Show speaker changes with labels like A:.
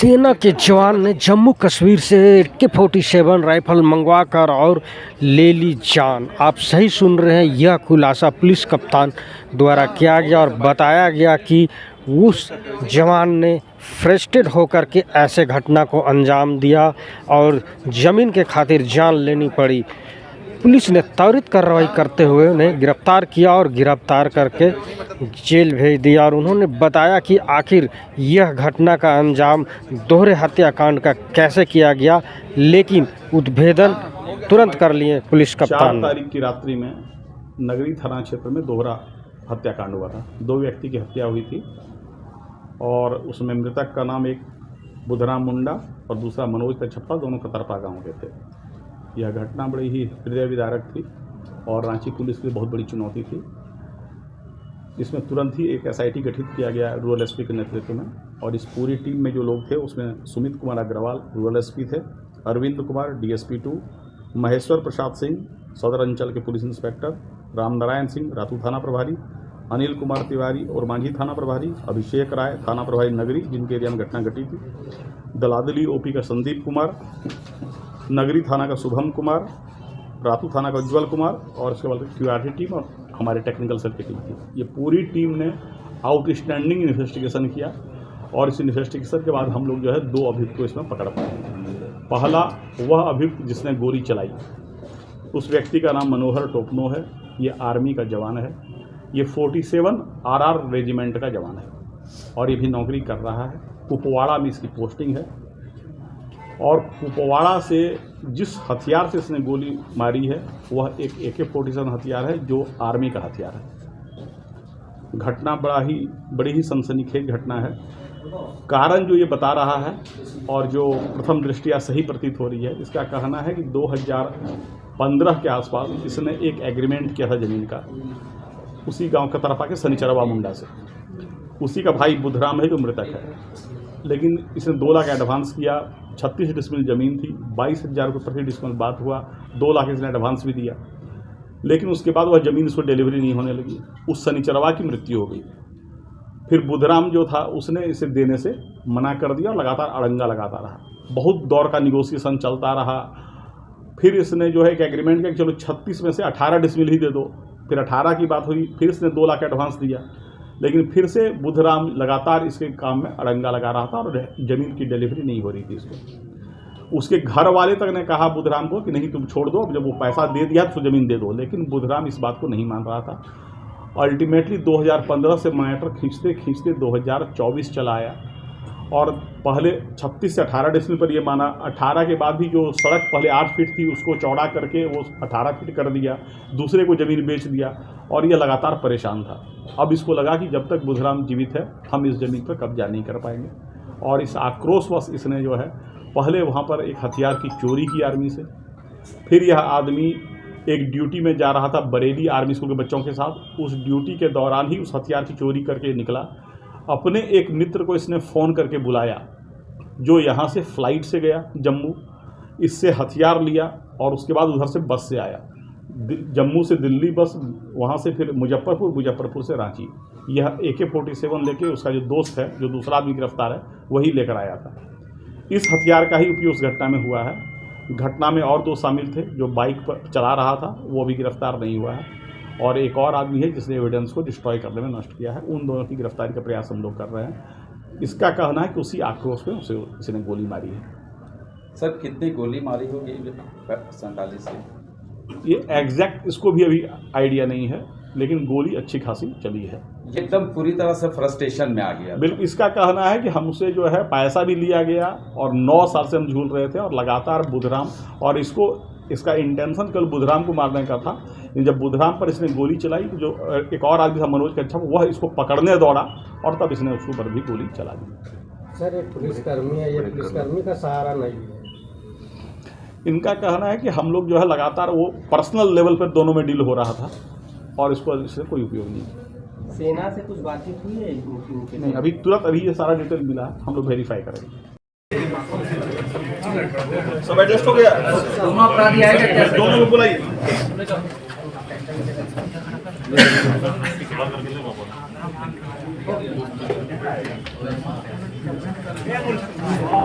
A: सेना के जवान ने जम्मू कश्मीर से AK-47 राइफल मंगवाकर और ले ली जान। आप सही सुन रहे हैं, यह खुलासा पुलिस कप्तान द्वारा किया गया और बताया गया कि उस जवान ने फ्रस्ट्रेटेड होकर के ऐसे घटना को अंजाम दिया और ज़मीन के खातिर जान लेनी पड़ी। पुलिस ने त्वरित कार्रवाई करते हुए उन्हें गिरफ्तार किया और गिरफ्तार करके जेल भेज दिया और उन्होंने बताया कि आखिर यह घटना का अंजाम दोहरे हत्याकांड का कैसे किया गया, लेकिन उद्भेदन तुरंत कर लिए पुलिस कप्तान।
B: 4 तारीख की रात्रि में नगरी थाना क्षेत्र में दोहरा हत्याकांड हुआ था। 2 व्यक्ति की हत्या हुई थी और उसमें मृतक का नाम एक बुधराम मुंडा और दूसरा मनोज कच्छप्पा, दोनों कतरपा गांव के थे। यह घटना बड़ी ही हृदय विदारक थी और रांची पुलिस की बहुत बड़ी चुनौती थी। इसमें तुरंत ही एक SIT गठित किया गया रूरल SP के नेतृत्व में, और इस पूरी टीम में जो लोग थे उसमें सुमित कुमार अग्रवाल रूरल SP थे, अरविंद कुमार DSP 2, महेश्वर प्रसाद सिंह सदर अंचल के पुलिस इंस्पेक्टर, रामनारायण सिंह रातू थाना प्रभारी, अनिल कुमार तिवारी और मांझी थाना प्रभारी, अभिषेक राय थाना प्रभारी नगरी जिनके एरिया में घटना घटी थी, दलादली OP का संदीप कुमार, नगरी थाना का शुभम कुमार, रातू थाना का उज्ज्वल कुमार और उसके बाद QRT टीम और हमारे टेक्निकल सेल की टीम थी। ये पूरी टीम ने आउटस्टैंडिंग इन्वेस्टिगेशन किया और इस इन्वेस्टिगेशन के बाद हम लोग जो है 2 अभियुक्त को इसमें पकड़ पाए। पहला वह अभियुक्त जिसने गोली चलाई, उस व्यक्ति का नाम मनोहर टोपनो है। ये आर्मी का जवान है। ये 47 RR रेजिमेंट का जवान है और ये भी नौकरी कर रहा है। कुपवाड़ा में इसकी पोस्टिंग है और कुपवाड़ा से जिस हथियार से इसने गोली मारी है वह एक AK-47 हथियार है जो आर्मी का हथियार है। घटना बड़ी ही सनसनीखेज घटना है। कारण जो ये बता रहा है और जो प्रथम दृष्टया सही प्रतीत हो रही है, इसका कहना है कि 2015 के आसपास इसने एक एग्रीमेंट किया था ज़मीन का, उसी गांव का तरफा के शनिचरवा मुंडा से। उसी का भाई बुधराम है जो मृतक है, लेकिन इसने 2 लाख एडवांस किया। 36 डिसमिल ज़मीन थी, 22,000 रुपये प्रति डिसमिल बात हुआ, 2 लाख इसने एडवांस भी दिया, लेकिन उसके बाद वह ज़मीन इसको डिलीवरी नहीं होने लगी। उस शनिचरवा की मृत्यु हो गई। फिर बुधराम जो था उसने इसे देने से मना कर दिया और लगातार अड़ंगा लगाता रहा। बहुत दौर का निगोसिएशन चलता रहा। फिर इसने जो है एक एग्रीमेंट किया कि चलो 36 में से 18 डिसमिल ही दे दो। फिर 18 की बात हुई, फिर इसने 2 लाख एडवांस दिया, लेकिन फिर से बुधराम लगातार इसके काम में अड़ंगा लगा रहा था और ज़मीन की डिलीवरी नहीं हो रही थी इसको। उसके घर वाले तक ने कहा बुधराम को कि नहीं तुम छोड़ दो, अब जब वो पैसा दे दिया तो ज़मीन दे दो, लेकिन बुधराम इस बात को नहीं मान रहा था। अल्टीमेटली 2015 से मैटर खींचते खींचते 2024 चला आया और पहले 36 से 18 डिसमिल पर ये माना। 18 के बाद भी जो सड़क पहले 8 फीट थी उसको चौड़ा करके वो 18 फीट कर दिया, दूसरे को ज़मीन बेच दिया और ये लगातार परेशान था। अब इसको लगा कि जब तक बुधराम जीवित है हम इस ज़मीन पर कब्जा नहीं कर पाएंगे, और इस आक्रोशवश इसने जो है पहले वहाँ पर एक हथियार की चोरी की आर्मी से। फिर यह आदमी एक ड्यूटी में जा रहा था बरेली आर्मी स्कूल के बच्चों के साथ, उस ड्यूटी के दौरान ही उस हथियार की चोरी करके निकला। अपने एक मित्र को इसने फ़ोन करके बुलाया जो यहाँ से फ़्लाइट से गया जम्मू, इससे हथियार लिया और उसके बाद उधर से बस से आया। जम्मू से दिल्ली बस, वहाँ से फिर मुजफ्फरपुर से रांची। यह AK-47 लेके उसका जो दोस्त है, जो दूसरा आदमी गिरफ्तार है, वही लेकर आया था। इस हथियार का ही उपयोग उस घटना में हुआ है। घटना में और 2 शामिल थे, जो बाइक पर चला रहा था वो भी गिरफ्तार नहीं हुआ है, और एक और आदमी है जिसने एविडेंस को डिस्ट्रॉय करने में नष्ट किया है। उन दोनों की गिरफ्तारी का प्रयास हम लोग कर रहे हैं। इसका कहना है कि उसी आक्रोश में उसे किसी ने गोली मारी है।
C: सर कितनी गोली मारी होगी 47 से?
B: ये एग्जैक्ट इसको भी अभी आइडिया नहीं है, लेकिन गोली अच्छी खासी चली है।
C: एकदम पूरी तरह से फ्रस्ट्रेशन में आ गया।
B: बिल्कुल, इसका कहना है कि हमसे जो है पैसा भी लिया गया और 9 साल से हम झूल रहे थे और लगातार बुधराम, और इसका इंटेंशन कल बुधराम को मारने का था। जब बुधराम पर इसने गोली चलाई तो जो एक और आदमी था मनोज कच्छप, वह इसको पकड़ने दौड़ा और तब इसने उसके ऊपर भी गोली चला दी।
A: सर, एक पुलिसकर्मी है, ये पुलिसकर्मी का सहारा नहीं है।
B: इनका कहना है कि हम लोग जो है लगातार वो पर्सनल लेवल पर दोनों में डील हो रहा था और इससे कोई उपयोग नहीं।
A: सेना से कुछ बातचीत हुई है?
B: नहीं, अभी तुरंत अभी ये सारा डिटेल मिला है, हम लोग वेरीफाई करेंगे।
D: सब एडजस्ट हो गया?
A: दोनों अपराधी आएंगे क्या?
D: दोनों को बुलाइए। है